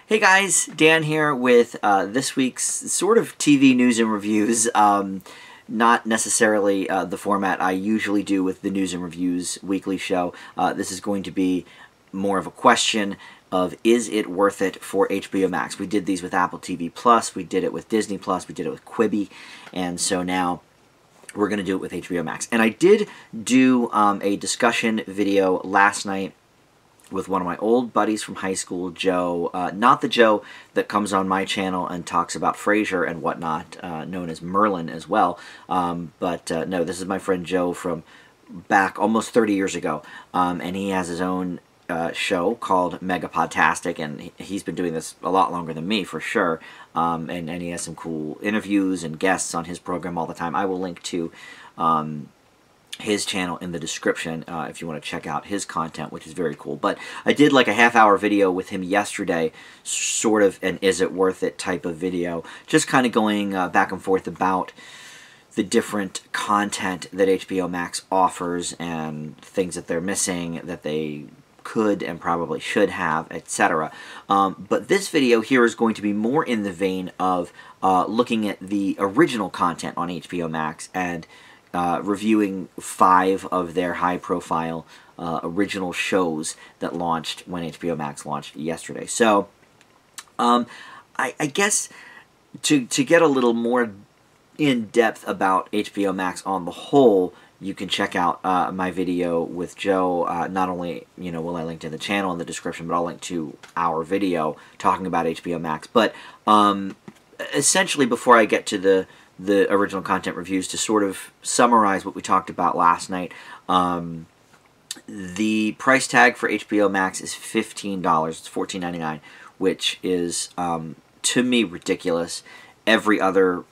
Hey guys, Dan here with this week's sort of TV news and reviews. Not necessarily the format I usually do with the news and reviews weekly show. This is going to be more of a question of, is it worth it for HBO Max? We did these with Apple TV Plus, we did it with Disney Plus, we did it with Quibi, and so now we're going to do it with HBO Max. And I did do a discussion video last night with one of my old buddies from high school, Joe, not the Joe that comes on my channel and talks about Frasier and whatnot, known as Merlin as well, but no, this is my friend Joe from back almost 30 years ago, and he has his own show called Megapodtastic, and he's been doing this a lot longer than me for sure, and he has some cool interviews and guests on his program all the time. I will link to his channel in the description if you want to check out his content, which is very cool. But I did like a half-hour video with him yesterday, sort of an is it worth it type of video, just kind of going back and forth about the different content that HBO Max offers and things that they're missing that they could and probably should have, etc. But this video here is going to be more in the vein of looking at the original content on HBO Max and reviewing 5 of their high-profile original shows that launched when HBO Max launched yesterday. So, I guess to get a little more in-depth about HBO Max on the whole, you can check out my video with Joe. Not only, will I link to the channel in the description, but I'll link to our video talking about HBO Max. But essentially, before I get to the original content reviews, to sort of summarize what we talked about last night, the price tag for HBO Max is $15. It's $14.99, which is, to me, ridiculous. Every other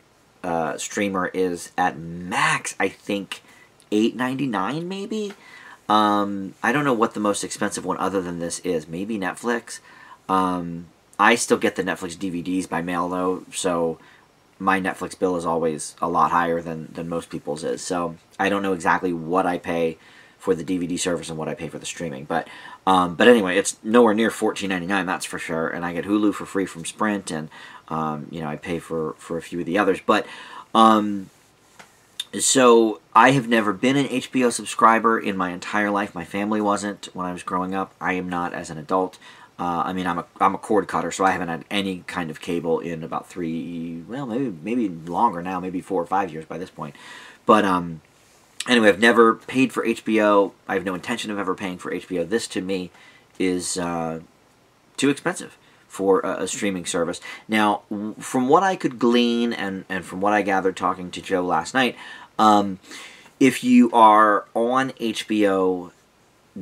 streamer is at max, I think, $8.99 maybe? I don't know what the most expensive one other than this is. Maybe Netflix? I still get the Netflix DVDs by mail, though, so my Netflix bill is always a lot higher than most people's is. So I don't know exactly what I pay for the DVD service and what I pay for the streaming. But anyway, it's nowhere near $14.99, that's for sure. And I get Hulu for free from Sprint, and I pay for a few of the others. But so I have never been an HBO subscriber in my entire life. My family wasn't when I was growing up. I am not as an adult. I mean, I'm a cord cutter, so I haven't had any kind of cable in about 3, well, maybe longer now, maybe 4 or 5 years by this point. But anyway, I've never paid for HBO. I have no intention of ever paying for HBO. This, to me, is too expensive for a streaming service. Now, from what I could glean and from what I gathered talking to Joe last night, if you are on HBO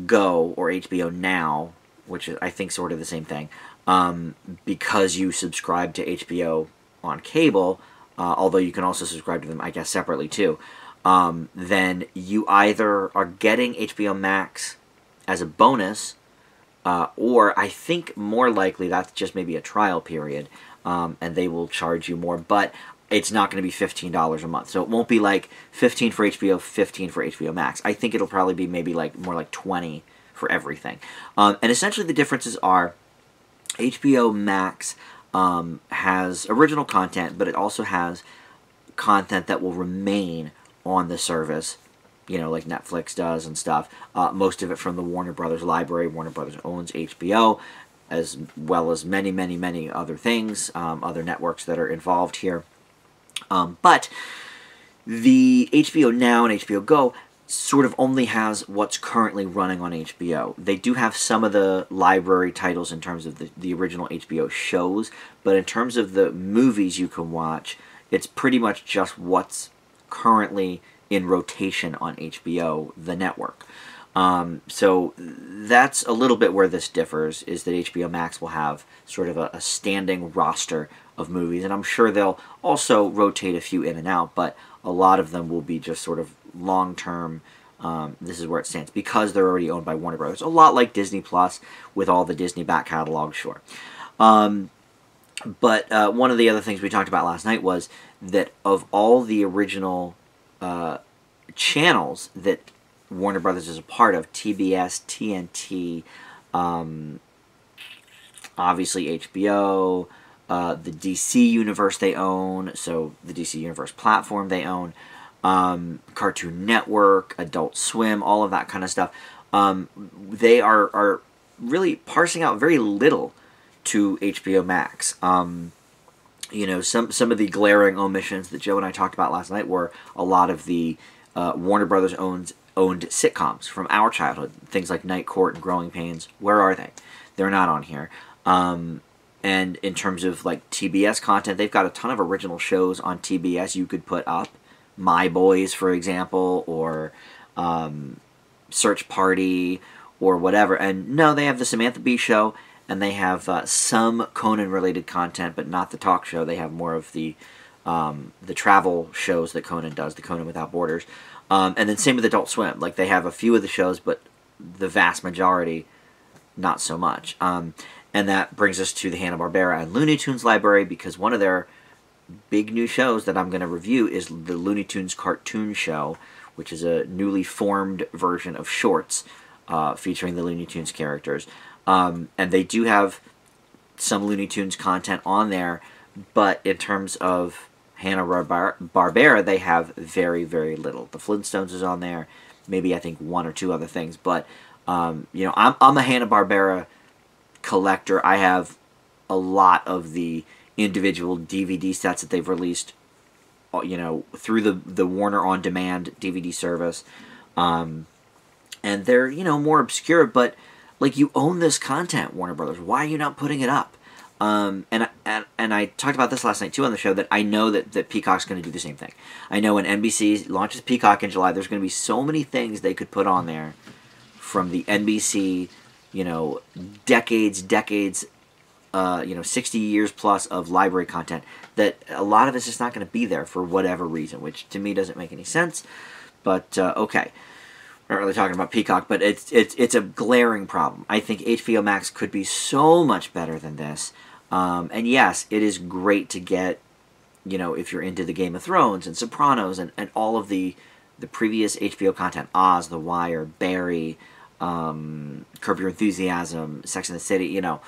Go or HBO Now, which is, I think, sort of the same thing, because you subscribe to HBO on cable, although you can also subscribe to them, I guess, separately too, then you either are getting HBO Max as a bonus, or I think more likely that's just maybe a trial period, and they will charge you more, but it's not going to be $15 a month. So it won't be like $15 for HBO, $15 for HBO Max. I think it'll probably be maybe more like $20 for everything. And essentially the differences are HBO Max has original content, but it also has content that will remain on the service, like Netflix does and stuff. Most of it from the Warner Brothers library. Warner Brothers owns HBO, as well as many, many, many other things, other networks that are involved here. But the HBO Now and HBO Go sort of only has what's currently running on HBO. They do have some of the library titles in terms of the original HBO shows, but in terms of the movies you can watch, it's pretty much just what's currently in rotation on HBO, the network. So that's a little bit where this differs, is that HBO Max will have sort of a standing roster of movies, and I'm sure they'll also rotate a few in and out, but a lot of them will be just sort of long-term, this is where it stands, because they're already owned by Warner Brothers. A lot like Disney Plus with all the Disney back catalog, sure. But one of the other things we talked about last night was that of all the original channels that Warner Brothers is a part of, TBS, TNT, obviously HBO, the DC Universe they own, so the DC Universe platform they own, Cartoon Network, Adult Swim, all of that kind of stuff. They are really parsing out very little to HBO Max. You know, some of the glaring omissions that Joe and I talked about last night were a lot of the Warner Brothers owned sitcoms from our childhood, things like Night Court and Growing Pains. Where are they? They're not on here. And in terms of like TBS content, they've got a ton of original shows on TBS you could put up. My Boys, for example, or Search Party, or whatever. And no, they have the Samantha Bee Show, and they have some Conan-related content, but not the talk show. They have more of the travel shows that Conan does, the Conan Without Borders. And then same with Adult Swim. Like, they have a few of the shows, but the vast majority, not so much. And that brings us to the Hanna-Barbera and Looney Tunes library, because one of their big new shows that I'm going to review is the Looney Tunes Cartoon Show, which is a newly formed version of shorts featuring the Looney Tunes characters. And they do have some Looney Tunes content on there, but in terms of Hanna-Barbera, they have very, very little. The Flintstones is on there, maybe I think one or two other things, but you know, I'm a Hanna-Barbera collector. I have a lot of the individual DVD sets that they've released, you know, through the Warner On Demand DVD service, and they're, you know, more obscure, but like, you own this content, Warner Brothers. Why are you not putting it up? And I talked about this last night too on the show, that I know that Peacock's going to do the same thing. I know when NBC launches Peacock in July, there's going to be so many things they could put on there from the NBC, you know, decades, you know, 60 years plus of library content, that a lot of it's just not going to be there for whatever reason, which to me doesn't make any sense. But okay, we're not really talking about Peacock, but it's a glaring problem. I think HBO Max could be so much better than this. And yes, it is great to get, you know, if you're into the Game of Thrones and Sopranos and all of the previous HBO content, Oz, The Wire, Barry, Curb Your Enthusiasm, Sex and the City, you know,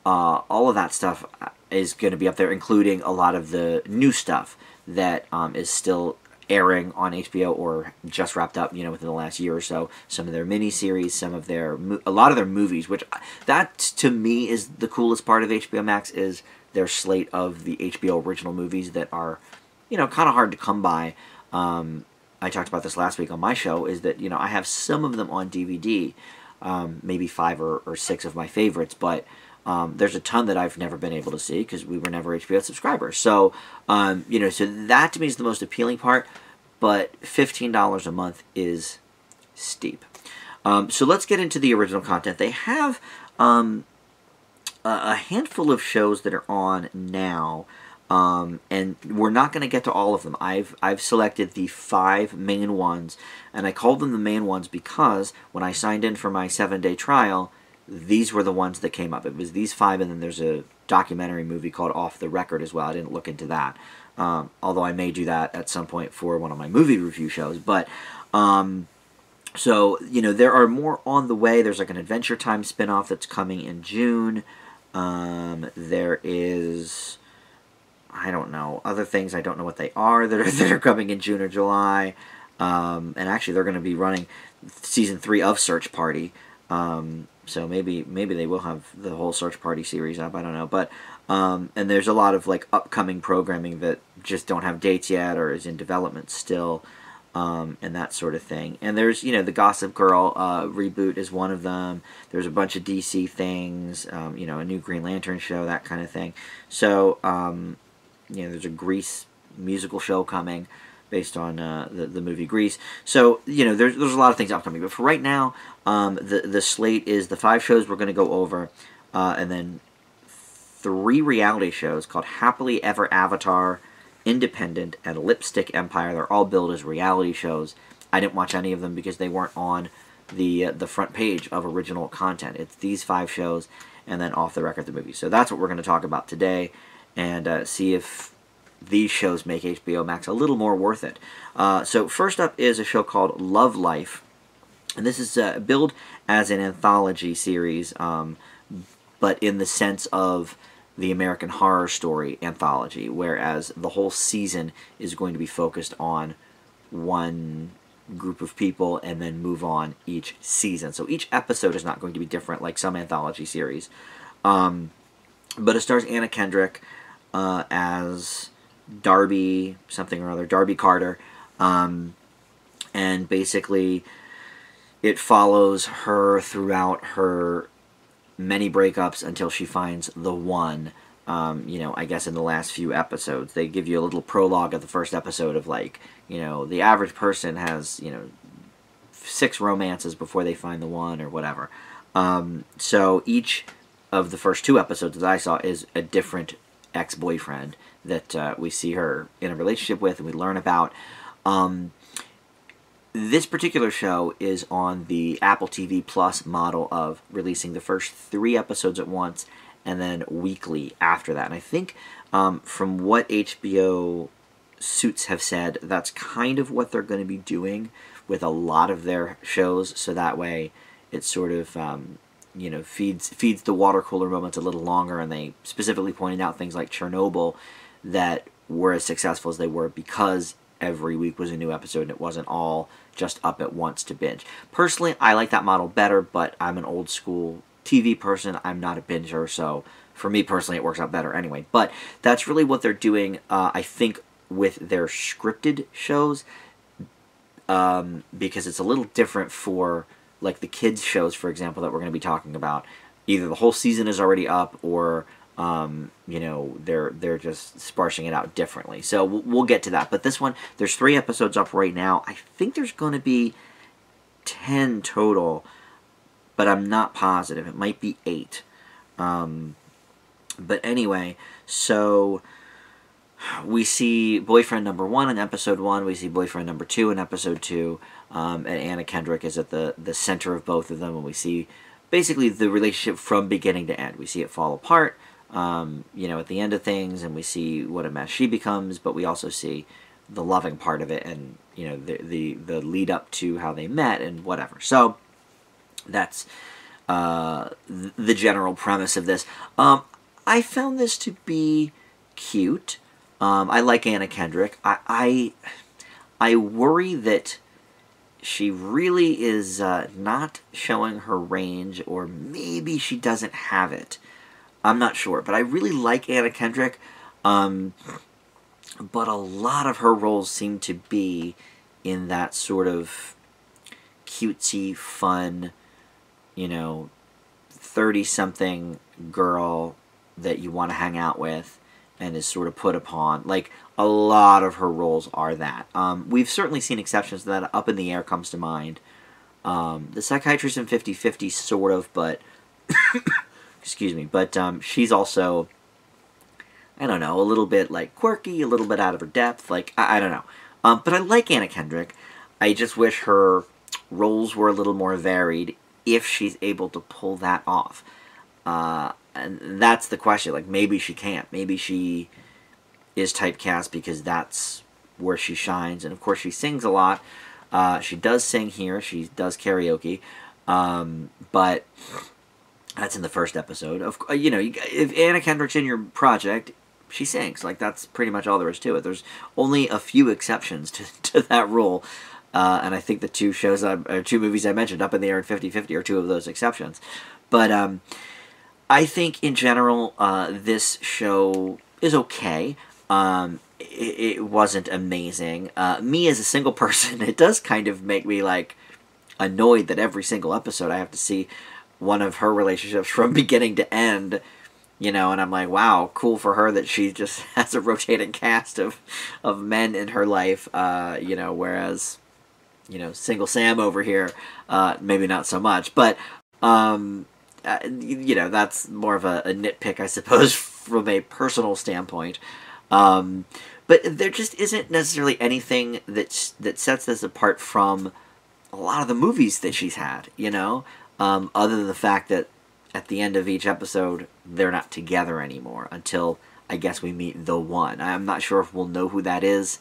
all of that stuff is going to be up there, including a lot of the new stuff that is still airing on HBO or just wrapped up, you know, within the last year or so. Some of their miniseries, some of their, a lot of their movies, which that to me is the coolest part of HBO Max, is their slate of the HBO original movies that are, you know, kind of hard to come by. I talked about this last week on my show, is that, you know, I have some of them on DVD, maybe 5 or 6 of my favorites, but there's a ton that I've never been able to see because we were never HBO subscribers. So, you know, so that to me is the most appealing part, but $15 a month is steep. So let's get into the original content. They have a handful of shows that are on now, and we're not going to get to all of them. I've selected the 5 main ones, and I called them the main ones because when I signed in for my 7-day trial, these were the ones that came up. It was these 5, and then there's a documentary movie called Off the Record as well. I didn't look into that, although I may do that at some point for one of my movie review shows. But so, you know, there are more on the way. There's like an Adventure Time spinoff that's coming in June. There is, I don't know, other things, I don't know what they are, that are coming in June or July. And actually they're going to be running season 3 of Search Party. So maybe they will have the whole Search Party series up, I don't know. But and there's a lot of like upcoming programming that just don't have dates yet or is in development still, and that sort of thing. And there's, you know, the Gossip Girl reboot is one of them. There's a bunch of DC things, you know, a new Green Lantern show, that kind of thing. So, you know, there's a Grease musical show coming based on the movie Grease. So, you know, there's a lot of things upcoming. But for right now, the slate is the 5 shows we're going to go over, and then 3 reality shows called Happily Ever Avatar, Independent, and Lipstick Empire. They're all billed as reality shows. I didn't watch any of them because they weren't on the front page of original content. It's these 5 shows, and then Off the Record, the movie. So that's what we're going to talk about today, and see if these shows make HBO Max a little more worth it. So first up is a show called Love Life, and this is billed as an anthology series, but in the sense of the American Horror Story anthology, whereas the whole season is going to be focused on one group of people and then move on each season. So each episode is not going to be different like some anthology series. But it stars Anna Kendrick as Darby something or other, Darby Carter. And basically it follows her throughout her many breakups until she finds the one. I guess in the last few episodes they give you a little prologue of the first episode of like, the average person has 6 romances before they find the one or whatever. So each of the first 2 episodes that I saw is a different ex-boyfriend that we see her in a relationship with and we learn about. This particular show is on the Apple TV Plus model of releasing the first 3 episodes at once and then weekly after that. And I think from what HBO Suits have said, that's kind of what they're going to be doing with a lot of their shows, so that way it sort of feeds the water cooler moments a little longer. And they specifically pointed out things like Chernobyl that were as successful as they were because every week was a new episode and it wasn't all just up at once to binge. Personally, I like that model better, but I'm an old school TV person. I'm not a binger, so for me personally it works out better anyway. But that's really what they're doing, I think, with their scripted shows, because it's a little different for like the kids shows, for example, that we're going to be talking about. Either the whole season is already up or they're just sparsing it out differently. So we'll get to that. But this one, there's 3 episodes up right now. I think there's going to be 10 total, but I'm not positive. It might be 8. But anyway, so we see boyfriend number 1 in episode 1. We see boyfriend number 2 in episode 2. And Anna Kendrick is at the center of both of them. And we see basically the relationship from beginning to end. We see it fall apart, at the end of things. And we see what a mess she becomes. But we also see the loving part of it and, the lead up to how they met and whatever. So that's the general premise of this. I found this to be cute. I like Anna Kendrick. I worry that she really is not showing her range, or maybe she doesn't have it. I'm not sure, but I really like Anna Kendrick. But a lot of her roles seem to be in that sort of cutesy, fun, 30-something girl that you want to hang out with and is sort of put upon. Like, a lot of her roles are that. We've certainly seen exceptions to that. Up in the Air comes to mind. The Psychiatrist in 50/50 sort of, but excuse me, but she's also, I don't know, a little bit like quirky, a little bit out of her depth. Like, I don't know. But I like Anna Kendrick. I just wish her roles were a little more varied if she's able to pull that off. And that's the question. Like, maybe she can't. Maybe she is typecast because that's where she shines. And, of course, she sings a lot. She does sing here. She does karaoke. But that's in the first episode. If Anna Kendrick's in your project, she sings. Like, that's pretty much all there is to it. There's only a few exceptions to that rule. And I think the 2 movies I mentioned, Up in the Air and 50/50, are 2 of those exceptions. But I think in general, this show is okay. It wasn't amazing. Me as a single person, it does kind of make me like annoyed that every single episode I have to see one of her relationships from beginning to end. And I'm like, wow, cool for her that she just has a rotating cast of men in her life. Whereas, single Sam over here, maybe not so much. But that's more of a nitpick, I suppose, from a personal standpoint. But there just isn't necessarily anything that sets this apart from a lot of the movies that she's had, other than the fact that at the end of each episode, they're not together anymore until, I guess, we meet the one. I'm not sure if we'll know who that is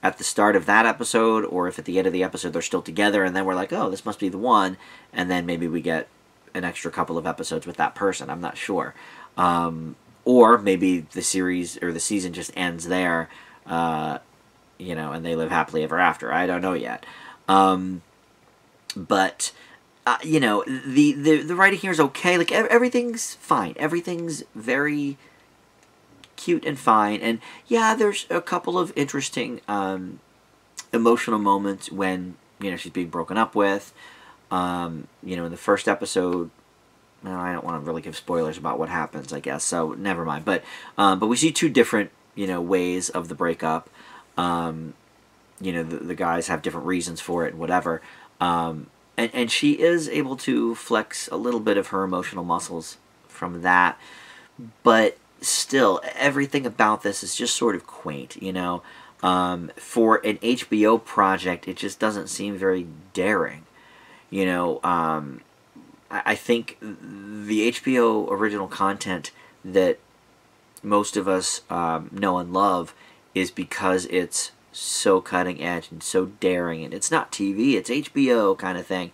at the start of that episode, or if at the end of the episode they're still together, and then we're like, oh, this must be the one, and then maybe we get an extra couple of episodes with that person. I'm not sure. Or maybe the series or the season just ends there, you know, and they live happily ever after. I don't know yet. But you know, the writing here is okay. Like everything's fine. Everything's very cute and fine. And yeah, there's a couple of interesting emotional moments when, you know, she's being broken up with. You know, in the first episode, well, I don't want to really give spoilers about what happens, I guess, so never mind. But we see two different, you know, ways of the breakup. You know, the guys have different reasons for it and whatever. And she is able to flex a little bit of her emotional muscles from that. But still, everything about this is just sort of quaint, you know. For an HBO project, it just doesn't seem very daring. You know, I think the HBO original content that most of us know and love is because it's so cutting edge and so daring, and it's not TV, it's HBO kind of thing.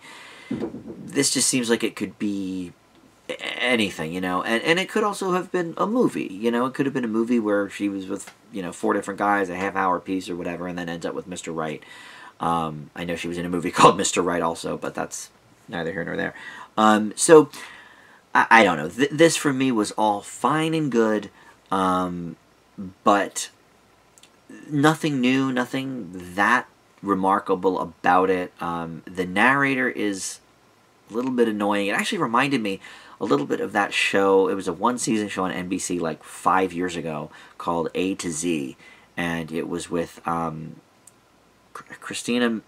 This just seems like it could be anything, you know, and it could also have been a movie, you know. It could have been a movie where she was with, you know, 4 different guys, a half-hour piece or whatever, and then ends up with Mr. Right. I know she was in a movie called Mr. Right also, but that's neither here nor there. So, I don't know. This for me was all fine and good, but nothing new, nothing that remarkable about it. The narrator is a little bit annoying. It actually reminded me a little bit of that show. It was a one-season show on NBC like 5 years ago called A to Z, and it was with Christina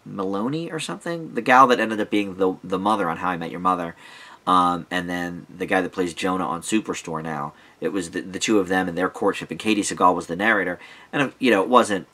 Maloney or something, the gal that ended up being the mother on How I Met Your Mother, and then the guy that plays Jonah on Superstore now. It was the two of them and their courtship, and Katie Seagal was the narrator. And, you know, it wasn't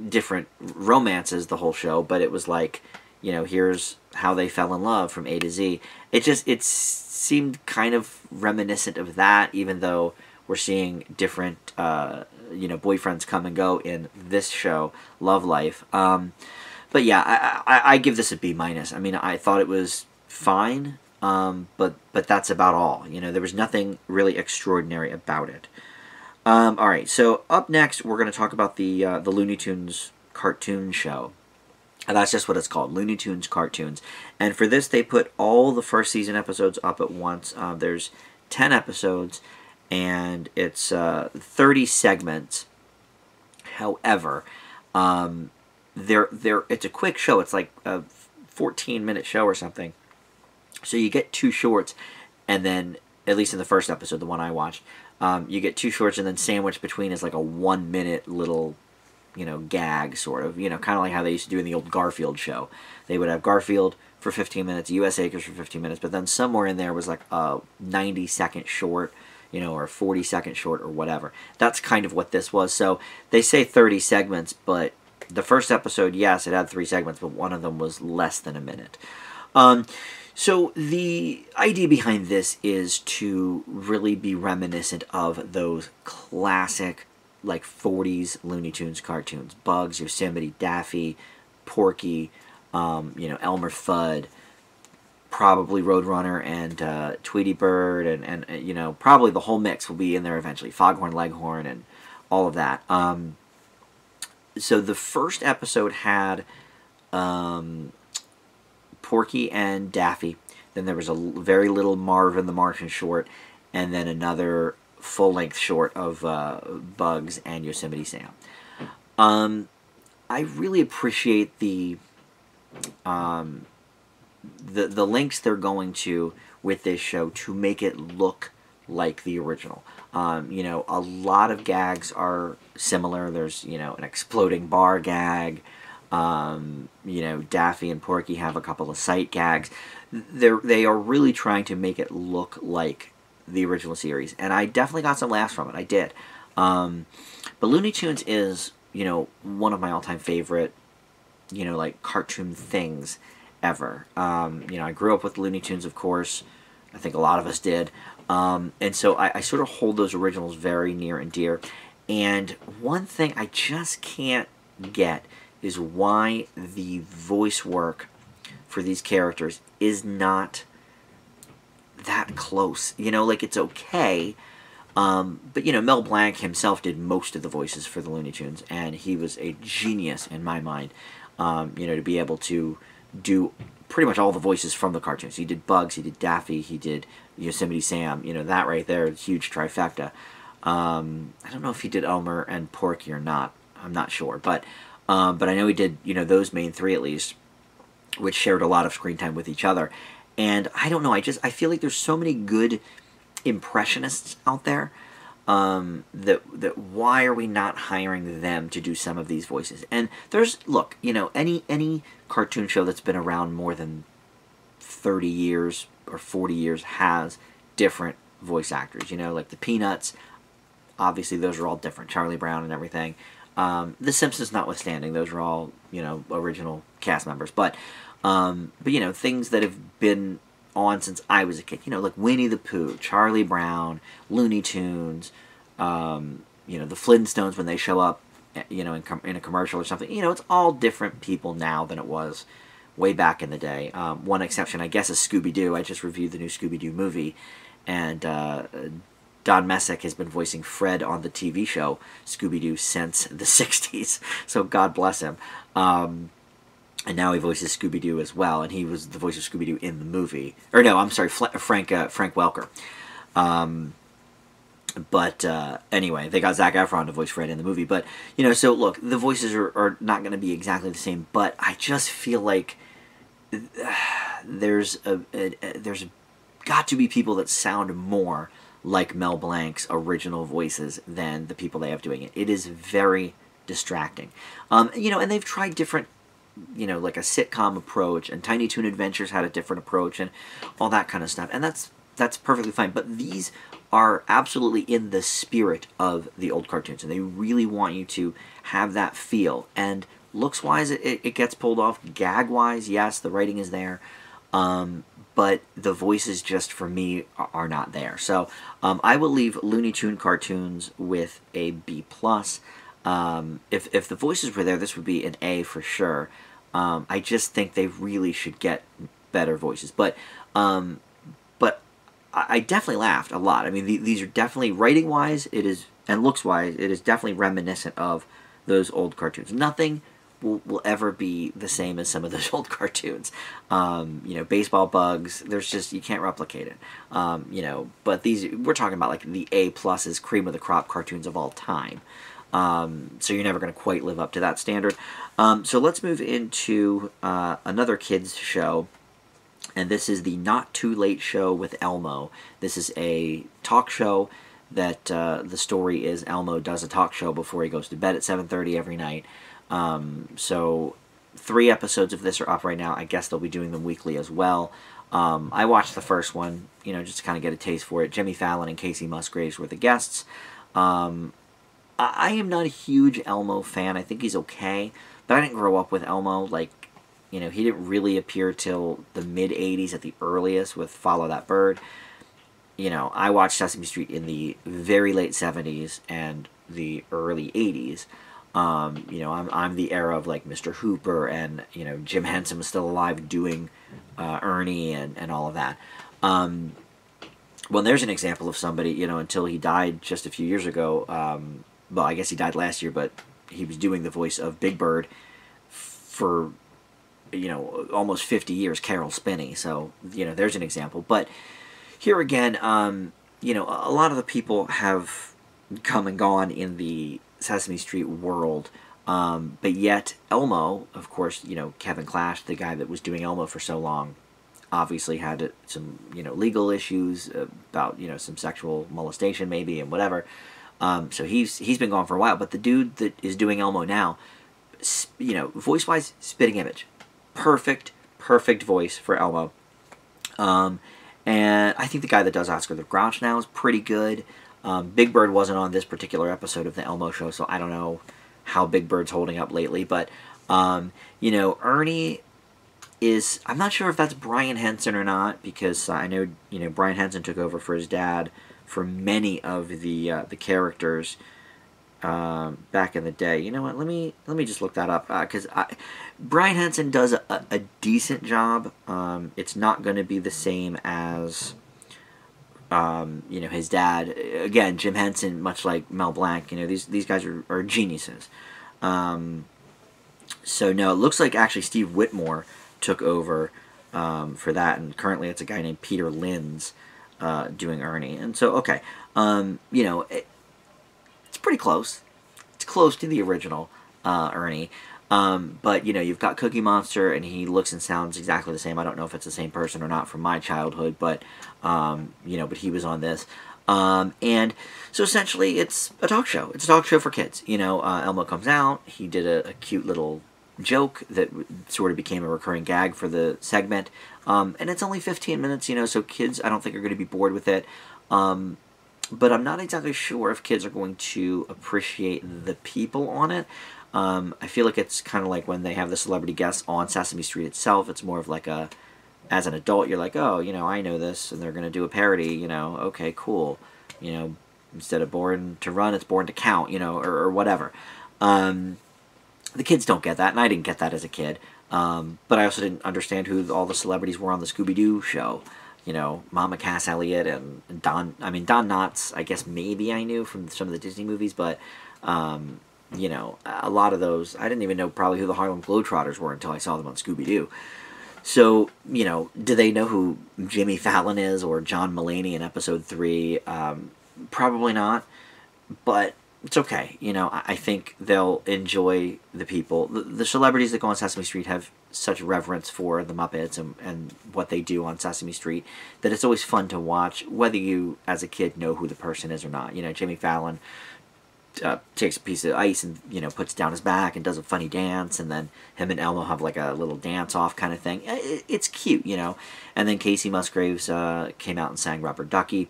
different romances the whole show, but it was like, you know, here's how they fell in love from A to Z. It seemed kind of reminiscent of that, even though we're seeing different, you know, boyfriends come and go in this show, Love Life. But yeah, I give this a B-. I mean, I thought it was fine, but that's about all. You know, there was nothing really extraordinary about it. All right, so up next, we're going to talk about the Looney Tunes cartoon show. And that's just what it's called, Looney Tunes Cartoons. And for this, they put all the first season episodes up at once. There's 10 episodes, and it's 30 segments. However, it's a quick show. It's like a 14-minute show or something. So you get 2 shorts, and then, at least in the first episode, the one I watched, you get 2 shorts, and then sandwiched between is like a 1-minute little, you know, gag, sort of. You know, kind of like how they used to do in the old Garfield show. They would have Garfield for 15 minutes, U.S. Acres for 15 minutes, but then somewhere in there was like a 90-second short, you know, or a 40-second short or whatever. That's kind of what this was. So they say 30 segments, but the first episode, yes, it had 3 segments, but one of them was less than a minute. So the idea behind this is to really be reminiscent of those classic, like, 40s Looney Tunes cartoons. Bugs, Yosemite, Daffy, Porky, you know, Elmer Fudd, probably Roadrunner and Tweety Bird, and you know, probably the whole mix will be in there eventually. Foghorn Leghorn and all of that. So the first episode had Porky and Daffy. Then there was a very little Marvin the Martian short, and then another full-length short of Bugs and Yosemite Sam. I really appreciate the links they're going to with this show to make it look like the original. You know, a lot of gags are similar. There's, you know, an exploding bar gag. You know, Daffy and Porky have a couple of sight gags. They are really trying to make it look like the original series, and I definitely got some laughs from it. I did. But Looney Tunes is, you know, one of my all-time favorite, you know, like, cartoon things ever. You know, I grew up with Looney Tunes, of course. I think a lot of us did. And so I sort of hold those originals very near and dear. And one thing I just can't get is why the voice work for these characters is not that close. You know, like, it's okay. But, you know, Mel Blanc himself did most of the voices for the Looney Tunes, and he was a genius in my mind, you know, to be able to do pretty much all the voices from the cartoons. He did Bugs, he did Daffy, he did Yosemite Sam, you know, that right there, huge trifecta. I don't know if he did Elmer and Porky or not. I'm not sure, but I know he did, you know, those main three at least, which shared a lot of screen time with each other. And I don't know, I feel like there's so many good impressionists out there, that why are we not hiring them to do some of these voices? And there's, look, you know, any cartoon show that's been around more than 30 years or 40 years has different voice actors, you know, like the Peanuts, obviously those are all different, Charlie Brown and everything. The Simpsons notwithstanding, those are all, you know, original cast members, but you know, things that have been on since I was a kid, you know, like Winnie the Pooh, Charlie Brown, Looney Tunes, you know, the Flintstones when they show up, you know, in a commercial or something. You know, it's all different people now than it was way back in the day. One exception, I guess, is Scooby-Doo. I just reviewed the new Scooby-Doo movie, and Don Messick has been voicing Fred on the TV show Scooby-Doo since the 60s, so God bless him. And now he voices Scooby-Doo as well, and he was the voice of Scooby-Doo in the movie. Or no, I'm sorry, Frank Welker. But anyway, they got Zac Efron to voice Fred in the movie. But, you know, so look, the voices are not going to be exactly the same, but I just feel like there's got to be people that sound more like Mel Blanc's original voices than the people they have doing it. It is very distracting. You know, and they've tried different, you know, like a sitcom approach, and Tiny Toon Adventures had a different approach, and all that kind of stuff, and that's perfectly fine. But these are absolutely in the spirit of the old cartoons, and they really want you to have that feel. And looks-wise, it gets pulled off. Gag-wise, yes, the writing is there, but the voices just, for me, are not there. So I will leave Looney Tunes Cartoons with a B+. If the voices were there, this would be an A for sure. I just think they really should get better voices. But I definitely laughed a lot. I mean, these are definitely, writing-wise, it is, and looks-wise, it is definitely reminiscent of those old cartoons. Nothing will ever be the same as some of those old cartoons. You know, Baseball Bugs, there's just, you can't replicate it. You know, but these, we're talking about like the A+'s, cream of the crop cartoons of all time. So you're never going to quite live up to that standard. So let's move into another kids show, and this is the Not Too Late Show with Elmo. This is a talk show that the story is Elmo does a talk show before he goes to bed at 7:30 every night. So 3 episodes of this are up right now. I guess they'll be doing them weekly as well. I watched the first one, you know, just to kind of get a taste for it. Jimmy Fallon and Casey Musgraves were the guests. I am not a huge Elmo fan. I think he's okay, but I didn't grow up with Elmo. Like, you know, he didn't really appear till the mid-'80s at the earliest with Follow That Bird. You know, I watched Sesame Street in the very late 70s and the early 80s. You know, I'm the era of, like, Mr. Hooper, and, you know, Jim Henson was still alive doing Ernie and all of that. Well, there's an example of somebody, you know, until he died just a few years ago. Well, I guess he died last year, but he was doing the voice of Big Bird for, you know, almost 50 years, Carol Spinney. So, you know, there's an example. But here again, you know, a lot of the people have come and gone in the Sesame Street world, but yet Elmo, of course, you know, Kevin Clash, the guy that was doing Elmo for so long, obviously had some, you know, legal issues about, you know, some sexual molestation maybe and whatever. So he's been gone for a while, but the dude that is doing Elmo now, you know, voice-wise, spitting image. Perfect voice for Elmo. And I think the guy that does Oscar the Grouch now is pretty good. Big Bird wasn't on this particular episode of the Elmo show, so I don't know how Big Bird's holding up lately, but, you know, Ernie is, I'm not sure if that's Brian Henson or not, because I know, you know, Brian Henson took over for his dad for many of the characters back in the day. You know what? Let me just look that up, because Brian Henson does a decent job. It's not going to be the same as You know, his dad, again, Jim Henson, much like Mel Blanc, you know, these guys are geniuses. So no, it looks like actually Steve Whitmore took over for that, and currently it's a guy named Peter Linz doing Ernie. And so, okay, you know, it's pretty close. It's close to the original Ernie. But, you know, you've got Cookie Monster, and he looks and sounds exactly the same. I don't know if it's the same person or not from my childhood, but, you know, but he was on this. And so essentially it's a talk show. It's a talk show for kids. You know, Elmo comes out. He did a cute little joke that sort of became a recurring gag for the segment. And it's only 15 minutes, you know, so kids I don't think are going to be bored with it. But I'm not exactly sure if kids are going to appreciate the people on it. I feel like it's kind of like when they have the celebrity guests on Sesame Street itself. It's more of like a, as an adult, you're like, oh, you know, I know this, and they're going to do a parody, you know, okay, cool. You know, instead of born to run, it's born to count, you know, or whatever. The kids don't get that, and I didn't get that as a kid. But I also didn't understand who all the celebrities were on the Scooby-Doo show. You know, Mama Cass Elliot and Don Knotts, I guess maybe I knew from some of the Disney movies, but, you know, a lot of those, I didn't even know probably who the Harlem Globetrotters were until I saw them on Scooby-Doo. So, you know, do they know who Jimmy Fallon is or John Mulaney in episode 3? Probably not, but it's okay. You know, I think they'll enjoy the people. The celebrities that go on Sesame Street have such reverence for the Muppets and what they do on Sesame Street that it's always fun to watch, whether you, as a kid, know who the person is or not. You know, Jimmy Fallon takes a piece of ice and, you know, puts it down his back and does a funny dance, and then him and Elmo have like a little dance-off kind of thing. It's cute, you know. And then Casey Musgraves came out and sang Rubber Ducky.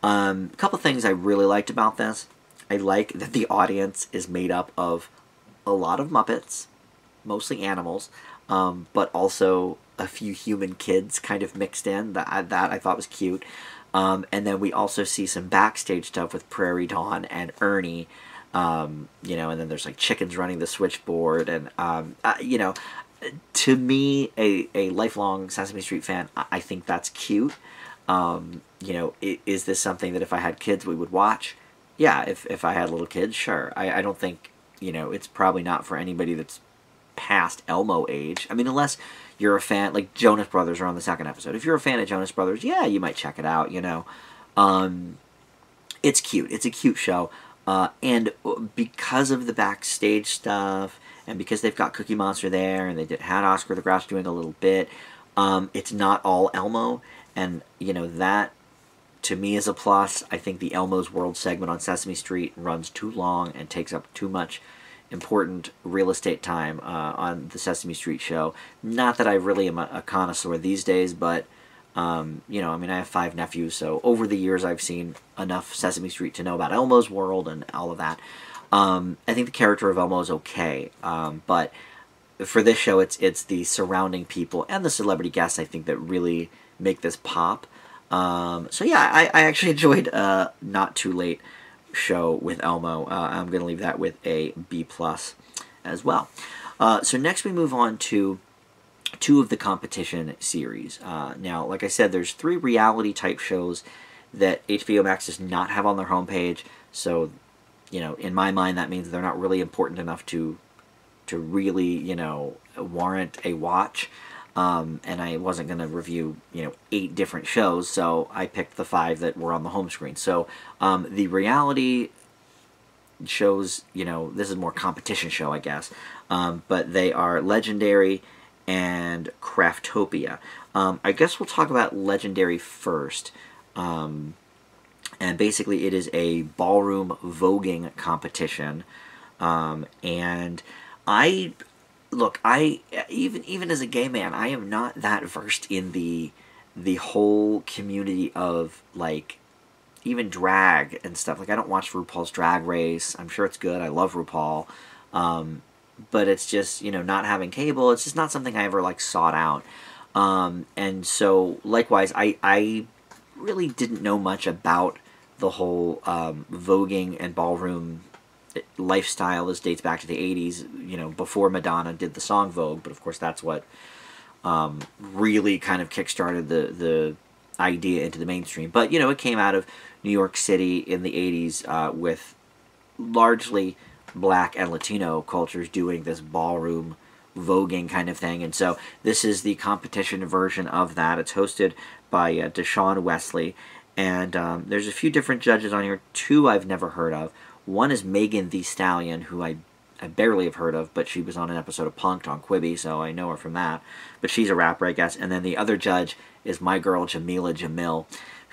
A couple things I really liked about this. I like that the audience is made up of a lot of Muppets, mostly animals, but also a few human kids kind of mixed in. That I thought was cute. And then we also see some backstage stuff with Prairie Dawn and Ernie, you know, and then there's like chickens running the switchboard. And, you know, to me, a lifelong Sesame Street fan, I think that's cute. You know, is this something that if I had kids we would watch? Yeah, if I had little kids, sure. I don't think, you know, it's probably not for anybody that's past Elmo age. I mean, unless you're a fan, like Jonas Brothers are on the second episode. If you're a fan of Jonas Brothers, yeah, you might check it out, you know. It's cute. It's a cute show. And because of the backstage stuff, and because they've got Cookie Monster there, and had Oscar the Grouch doing a little bit, it's not all Elmo. And, you know, that, to me, is a plus. I think the Elmo's World segment on Sesame Street runs too long and takes up too much important real estate time on the Sesame Street show. Not that I really am a connoisseur these days, but, you know, I mean, I have 5 nephews, so over the years I've seen enough Sesame Street to know about Elmo's World and all of that. I think the character of Elmo is okay, but for this show, it's the surrounding people and the celebrity guests, I think, that really make this pop. So yeah, I actually enjoyed Not Too Late Show with Elmo. I'm going to leave that with a B+ as well. So next we move on to 2 of the competition series. Now, like I said, there's 3 reality type shows that HBO Max does not have on their homepage. So, you know, in my mind, that means they're not really important enough to really, you know, warrant a watch. And I wasn't going to review, you know, 8 different shows, so I picked the 5 that were on the home screen. So, the reality shows, you know, this is more competition show, I guess, but they are Legendary and Craftopia. I guess we'll talk about Legendary first, and basically it is a ballroom voguing competition, and look, even as a gay man, I am not that versed in the whole community of, like, even drag and stuff. Like, I don't watch RuPaul's Drag Race. I'm sure it's good. I love RuPaul. But it's just, you know, not having cable, it's just not something I ever, like, sought out. And so, likewise, I really didn't know much about the whole voguing and ballroom lifestyle. This dates back to the 80s, you know, before Madonna did the song Vogue, but of course that's what really kind of kickstarted the idea into the mainstream. But, you know, it came out of New York City in the 80s with largely black and Latino cultures doing this ballroom voguing kind of thing. And so this is the competition version of that. It's hosted by Deshaun Wesley. And there's a few different judges on here. Two I've never heard of. One is Megan Thee Stallion, who I barely have heard of, but she was on an episode of Punk'd on Quibi, so I know her from that. But she's a rapper, I guess. And then the other judge is my girl, Jamila Jamil,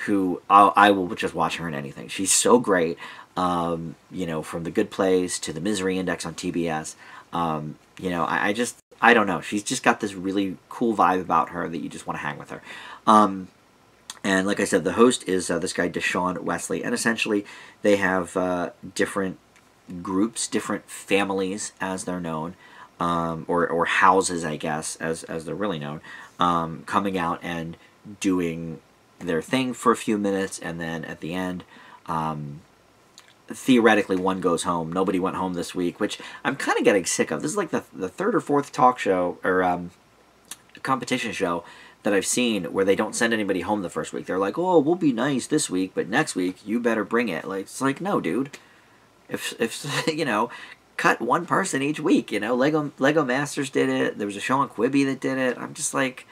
who I will just watch her in anything. She's so great. You know, from The Good Place to The Misery Index on TBS. You know, I don't know. She's just got this really cool vibe about her that you just want to hang with her. And like I said, the host is this guy, Deshaun Wesley. And essentially, they have different groups, different families, as they're known, or houses, I guess, as they're really known, coming out and doing their thing for a few minutes, and then at the end, theoretically, one goes home. Nobody went home this week, which I'm kind of getting sick of. This is like the third or fourth talk show, or competition show that I've seen where they don't send anybody home the first week. They're like, oh, we'll be nice this week, but next week, you better bring it. Like, it's like, no, dude. If you know, cut one person each week. You know, Lego Masters did it. There was a show on Quibi that did it. I'm just like,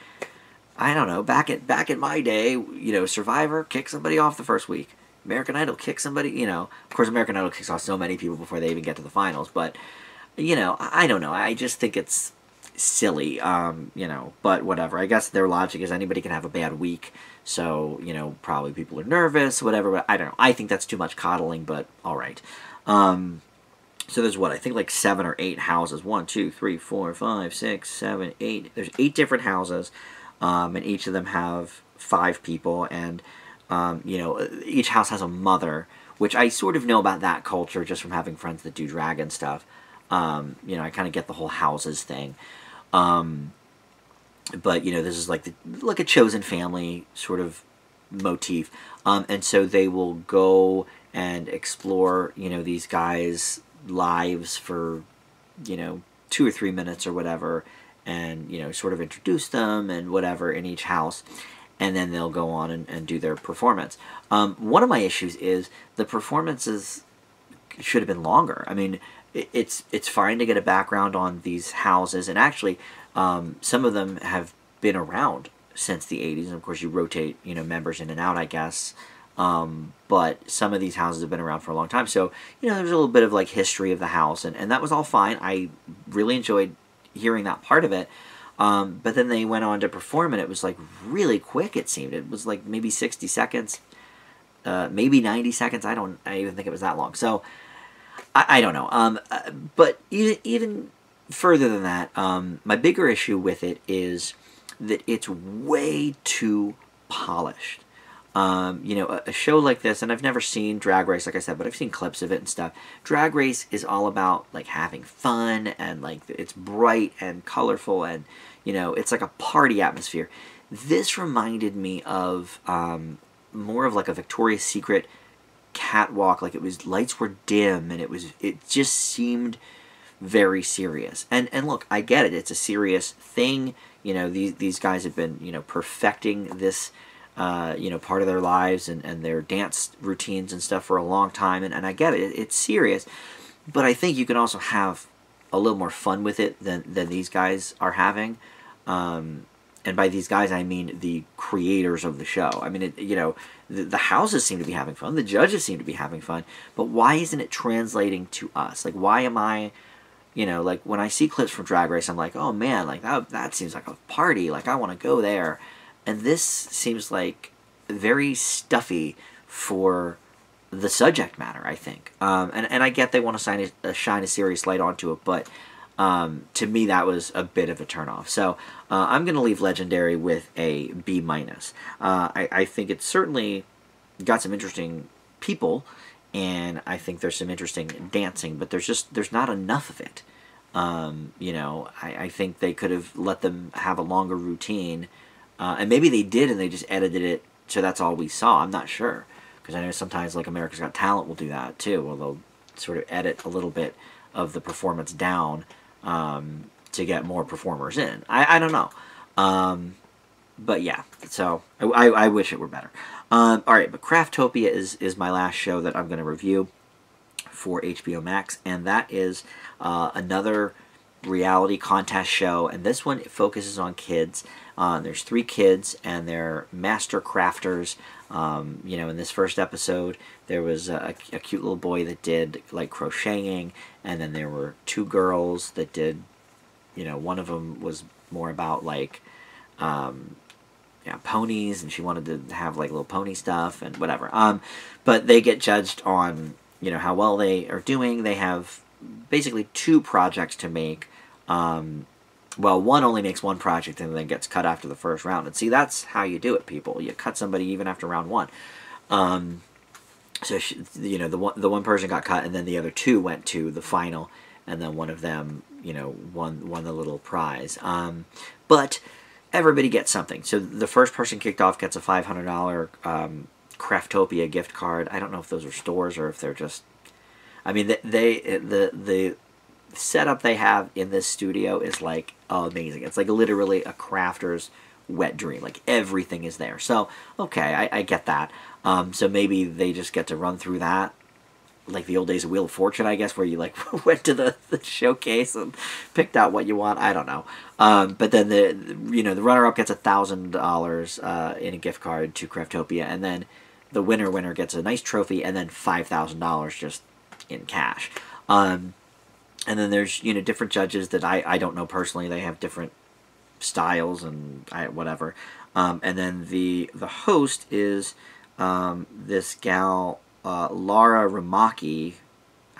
I don't know. Back in my day, you know, Survivor kicked somebody off the first week. American Idol kicks somebody. You know, of course, American Idol kicks off so many people before they even get to the finals. But you know, I don't know. I just think it's silly. You know, but whatever. I guess their logic is anybody can have a bad week. So you know, probably people are nervous, whatever. But I don't know. I think that's too much coddling. But all right. So there's what, I think like 7 or 8 houses. 1, 2, 3, 4, 5, 6, 7, 8. There's 8 different houses, and each of them have 5 people. And you know, each house has a mother, which I sort of know about that culture just from having friends that do dragon stuff. You know, I kind of get the whole houses thing. But you know, this is like a chosen family sort of motif. And so they will go and explore, you know, these guys' lives for, you know, 2 or 3 minutes or whatever, and, you know, sort of introduce them and whatever in each house, and then they'll go on and do their performance. One of my issues is the performances should have been longer. I mean, it's fine to get a background on these houses, and actually, some of them have been around since the 80s, and of course you rotate, you know, members in and out, I guess. But some of these houses have been around for a long time. So, you know, there's a little bit of like history of the house, and that was all fine. I really enjoyed hearing that part of it. But then they went on to perform, and it was like really quick, it seemed. It was like maybe 60 seconds, maybe 90 seconds. I even think it was that long. So, I don't know. But even further than that, my bigger issue with it is that it's way too polished. You know, a show like this, and I've never seen Drag Race, like I said, but I've seen clips of it and stuff. Drag Race is all about, like, having fun, and, like, it's bright and colorful, and, you know, it's like a party atmosphere. This reminded me of more of, like, a Victoria's Secret catwalk. Like, lights were dim, and it just seemed very serious. And look, I get it. It's a serious thing. You know, these guys have been, you know, perfecting this, you know, part of their lives and their dance routines and stuff for a long time, and I get it. It's serious, but I think you can also have a little more fun with it than these guys are having. And by these guys, I mean the creators of the show. I mean, you know, the houses seem to be having fun, the judges seem to be having fun, but why isn't it translating to us? Like, why am I, you know, like when I see clips from Drag Race, I'm like, oh man, like that seems like a party. Like, I want to go there. And this seems like very stuffy for the subject matter, I think. And I get they want to shine a serious light onto it, but to me that was a bit of a turnoff. So I'm going to leave Legendary with a B-. I think it's certainly got some interesting people, and I think there's some interesting dancing, but there's not enough of it. You know, I think they could have let them have a longer routine. And maybe they did, and they just edited it so that's all we saw. I'm not sure, because I know sometimes, like, America's Got Talent will do that too, where they'll sort of edit a little bit of the performance down to get more performers in. I don't know. But yeah, so I wish it were better. All right, but Craftopia is my last show that I'm going to review for HBO Max, and that is another reality contest show, and this one focuses on kids. There's 3 kids, and they're master crafters. You know, in this first episode, there was a cute little boy that did like crocheting, and then there were 2 girls that did, you know, one of them was more about like yeah, ponies, and she wanted to have like little pony stuff and whatever. But they get judged on, you know, how well they are doing. They have basically 2 projects to make. Well, one only makes 1 project and then gets cut after the first round. And see, that's how you do it, people. You cut somebody even after round 1. So you know, the one person got cut, and then the other 2 went to the final, and then one of them, you know, won the little prize. But everybody gets something. So the first person kicked off gets a $500 Craftopia gift card. I don't know if those are stores or if they're just... I mean, the setup they have in this studio is like amazing. It's like literally a crafter's wet dream. Like everything is there. So, okay, I get that. So maybe they just get to run through that like the old days of Wheel of Fortune, I guess, where you like went to the showcase and picked out what you want. I don't know. But then the runner-up gets $1,000 in a gift card to Craftopia, and then the winner gets a nice trophy, and then $5,000 just in cash. And then there's, you know, different judges that I don't know personally. They have different styles and whatever. And then the host is this gal, Laura Ramaki,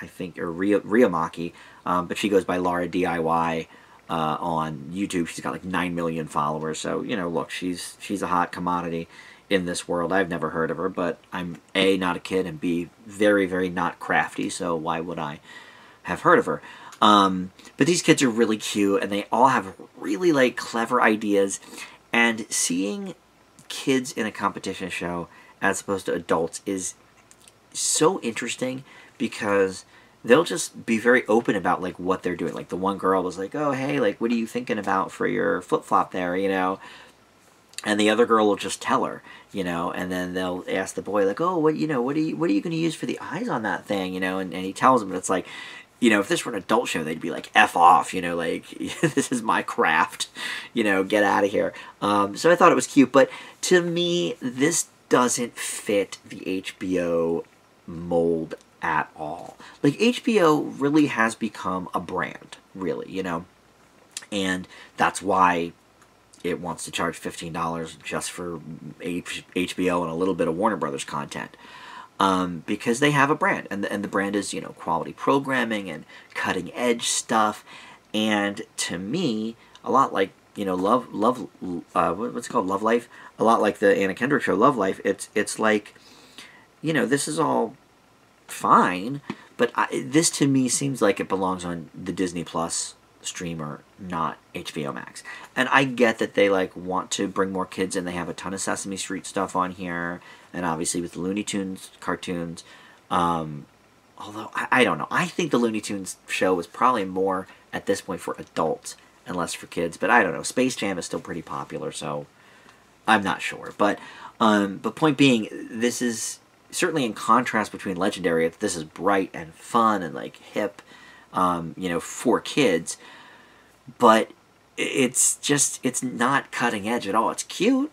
I think, or Riamaki, but she goes by Laura DIY on YouTube. She's got like 9 million followers. So, you know, look, she's a hot commodity in this world. I've never heard of her, but I'm A, not a kid, and B, very, very not crafty, so why would I have heard of her? But these kids are really cute, and they all have really like clever ideas, and seeing kids in a competition show as opposed to adults is so interesting, because they'll just be very open about like what they're doing. Like the one girl was like, "Oh, hey, like what are you thinking about for your flip-flop there, you know?" And the other girl will just tell her, you know, and then they'll ask the boy like, "Oh, what are you going to use for the eyes on that thing?" You know, and he tells them, but it's like, you know, if this were an adult show, they'd be like, "F off," you know, like, "This is my craft, you know, get out of here." So I thought it was cute, but to me, this doesn't fit the HBO mold at all. Like, HBO really has become a brand, really, you know, and that's why it wants to charge $15 just for HBO and a little bit of Warner Brothers content. Because they have a brand, and the brand is, you know, quality programming and cutting edge stuff. And to me, a lot like, you know, what's it called, Love Life, a lot like the Anna Kendrick show, Love Life. It's like, you know, this is all fine, but this to me seems like it belongs on the Disney Plus streamer, not HBO Max. And I get that they like want to bring more kids in. They have a ton of Sesame Street stuff on here, and obviously with the Looney Tunes cartoons. Although I don't know, I think the Looney Tunes show was probably more at this point for adults and less for kids. But I don't know, Space Jam is still pretty popular, so I'm not sure. But point being, this is certainly in contrast between Legendary. This is bright and fun and like hip, you know, for kids, but it's not cutting edge at all. It's cute,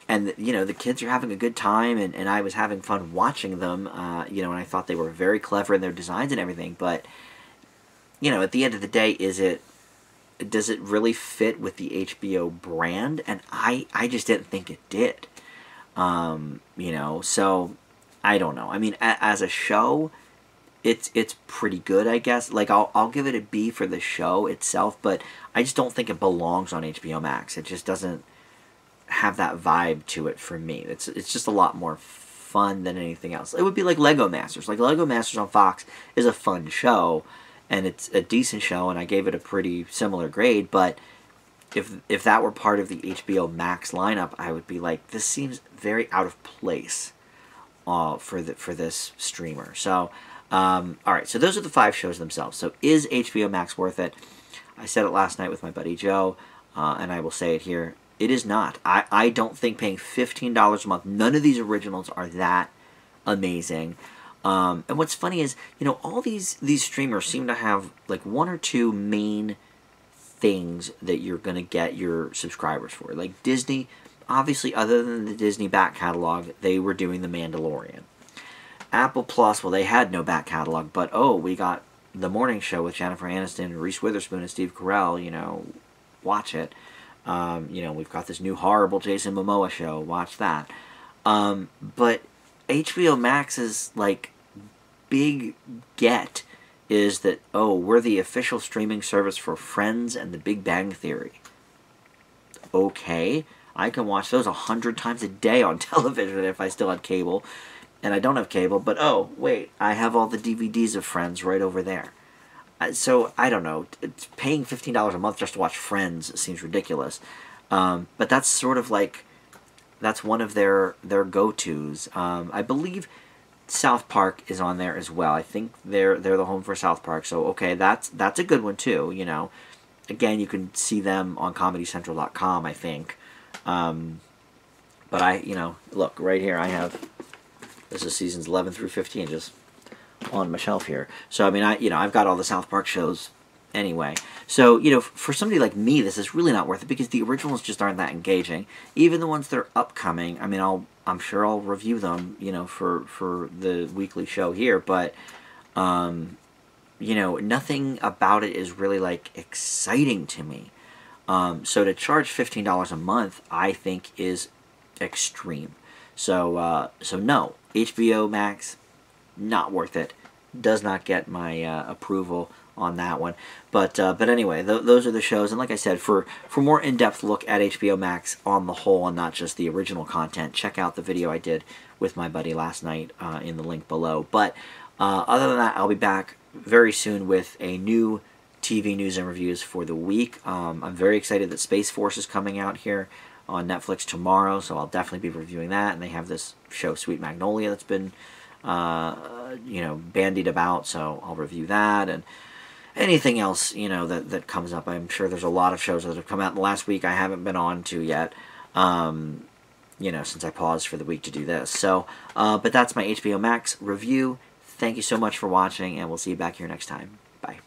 and you know, the kids are having a good time, and I was having fun watching them, you know, and I thought they were very clever in their designs and everything, but you know, at the end of the day, does it really fit with the HBO brand? And I just didn't think it did, you know, so I don't know. I mean, as a show, it's pretty good, I guess. Like, I'll give it a B for the show itself, but I just don't think it belongs on HBO Max. It just doesn't have that vibe to it for me. It's just a lot more fun than anything else. It would be like Lego Masters. Like, Lego Masters on Fox is a fun show, and it's a decent show, and I gave it a pretty similar grade, but if that were part of the HBO Max lineup, I would be like, this seems very out of place for this streamer. So, alright, so those are the 5 shows themselves. So is HBO Max worth it? I said it last night with my buddy Joe, and I will say it here. It is not. I don't think paying $15 a month, none of these originals are that amazing. And what's funny is, you know, all these streamers seem to have like one or two main things that you're going to get your subscribers for. Like Disney, obviously, other than the Disney back catalog, they were doing The Mandalorian. Apple Plus, well, they had no back catalog, but oh, we got The Morning Show with Jennifer Aniston, Reese Witherspoon, and Steve Carell. You know, watch it. You know, we've got this new horrible Jason Momoa show. Watch that. But HBO Max's like big get is that, oh, we're the official streaming service for Friends and The Big Bang Theory. Okay, I can watch those 100 times a day on television if I still had cable. And I don't have cable, but oh, wait, I have all the DVDs of Friends right over there. So, I don't know, paying $15 a month just to watch Friends seems ridiculous. But that's sort of like, that's one of their go-tos. I believe South Park is on there as well. I think they're the home for South Park, so okay, that's a good one too, you know. Again, you can see them on ComedyCentral.com, I think. But you know, look, right here I have, this is seasons 11 through 15, just on my shelf here. So, I mean, I've got all the South Park shows anyway. So, you know, for somebody like me, this is really not worth it because the originals just aren't that engaging. Even the ones that are upcoming, I mean, I'm sure I'll review them, you know, for the weekly show here, but, you know, nothing about it is really, like, exciting to me. So to charge $15 a month, I think is extreme. So no, HBO Max, not worth it. Does not get my approval on that one. But anyway, those are the shows. And like I said, for more in-depth look at HBO Max on the whole and not just the original content, check out the video I did with my buddy last night in the link below. But other than that, I'll be back very soon with a new TV news and reviews for the week. I'm very excited that Space Force is coming out here on Netflix tomorrow, so I'll definitely be reviewing that. And they have this show, Sweet Magnolia, that's been you know, bandied about, so I'll review that. And anything else, you know, that comes up. I'm sure there's a lot of shows that have come out in the last week I haven't been on to yet, you know, since I paused for the week to do this. So, but that's my HBO Max review. Thank you so much for watching, and we'll see you back here next time. Bye.